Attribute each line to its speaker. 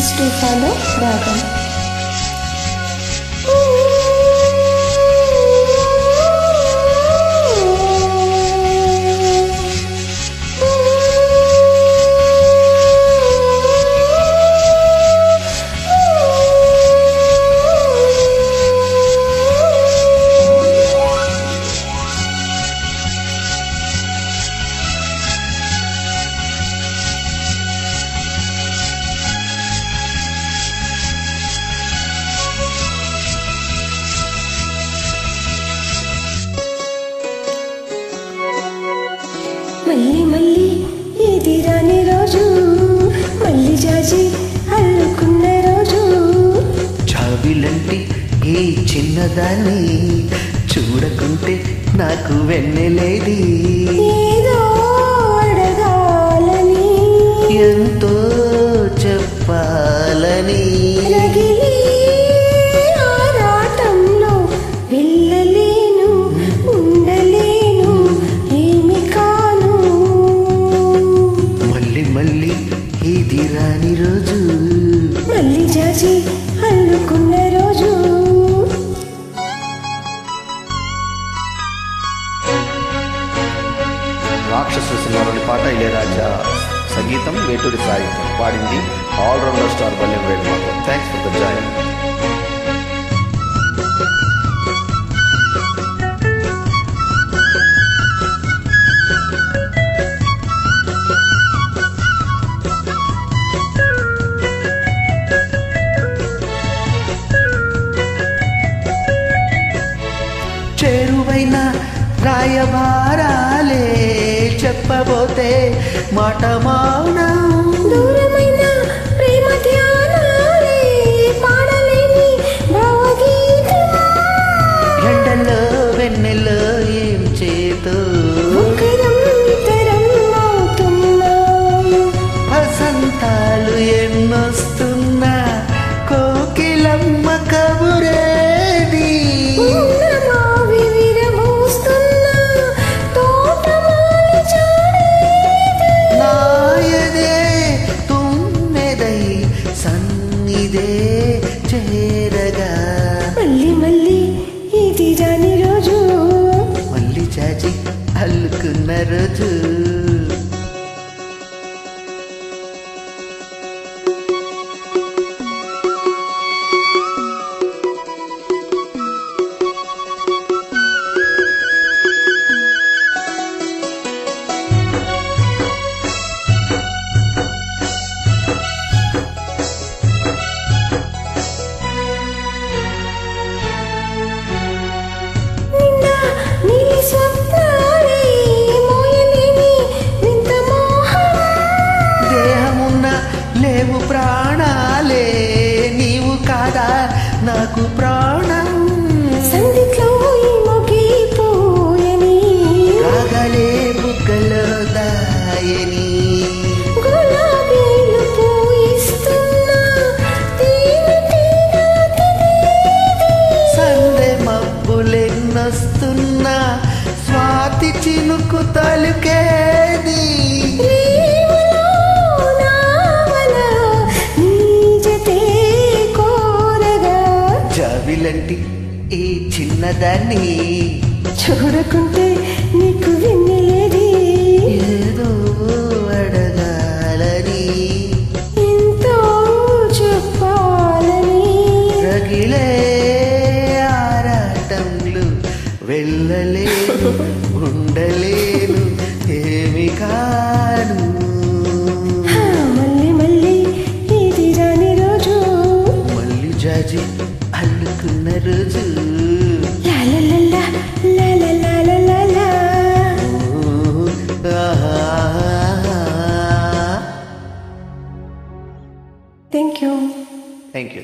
Speaker 1: Please do follow Ragam. మళ్ళీ మళ్ళీ ఇది రాని రోజు, మళ్ళీ జాజి అల్లుకున్న రోజు.
Speaker 2: చావిలంటి ఈ చిన్నదాన్ని చూడకుంటే నాకు వెన్నెలేది.
Speaker 1: ఏదో అడగాలని,
Speaker 2: ఎంతో చెప్పాలని,
Speaker 1: రగిలి ఆరాటంలో వెళ్ళలేను, ఉండలేను, ఏమి కాను.
Speaker 2: మళ్ళీ మళ్ళీ ఇది రాని రోజు,
Speaker 1: మళ్ళీ జాజి అల్లుకున్న రోజు.
Speaker 3: రాక్షస సినిమాలోని పాట ఇళయరాజా సంగీతం, వేటూరి సాహిత్యం. పాడింది all rounder star Ballem Venumadhav. Thanks for the join.
Speaker 2: చేరువైన రాయబారాలే చెప్పబోతే మాట మౌనం.
Speaker 1: దూరమైన ప్రేమ ధ్యానాలే పాడలేని భావగీతం.
Speaker 2: ఎండలో వెన్నెలో ఏం చేతో
Speaker 1: ఒకరం ఇతరం అవుతున్నాం.
Speaker 2: వసంతాలు ఎన్నొస్తున్నా కోకిలమ్మ కబురేది.
Speaker 1: ఉన్నమావి విరబూస్తున్నా తోటమాలి చాడేది.
Speaker 2: నాయదే తుమ్మెదై సన్నిదే చేరగా,
Speaker 1: మళ్ళీ మళ్ళీ ఇది రాని రోజు,
Speaker 2: మళ్ళీ చాచి అల్లుకున్న రోజు.
Speaker 1: నిండా నీలి స్వప్నాలే మోయలేని వింత మోహం.
Speaker 2: దేహమున్న లేవు ప్రాణాలే, నీవు కాదా నాకు ప్రాణం.
Speaker 1: సందిట్లో ఈ మొగిపోయని,
Speaker 2: రాగలే బుగ్గలో దాయని,
Speaker 1: గులాబీలు పూయిస్తున్నా తేనెటీగకిదేది.
Speaker 2: సందె మబ్బులెన్నొస్తున్నా స్వాతి చినుకు తలుకేది.
Speaker 1: ప్రేమలో నావల నీ జతే కోరగా,
Speaker 2: జాబిలంటి ఈ చిన్నదాన్ని
Speaker 1: చూడకుంటే నీకు వెన్నెలేది.
Speaker 2: ఏదో అడగాలని,
Speaker 1: ఎంతో చెప్పాలని,
Speaker 2: రగిలే ఆరాటంలో వెళ్ళలేను, ఉండలేను, ఏమి కాను.
Speaker 1: మళ్ళీ మళ్ళీ ఇది రాని రోజు,
Speaker 2: మళ్ళీ జాజి అల్లుకున్న రోజు.
Speaker 1: లా లా లా లా లా లా లా లా లా. Thank you.
Speaker 3: Thank you.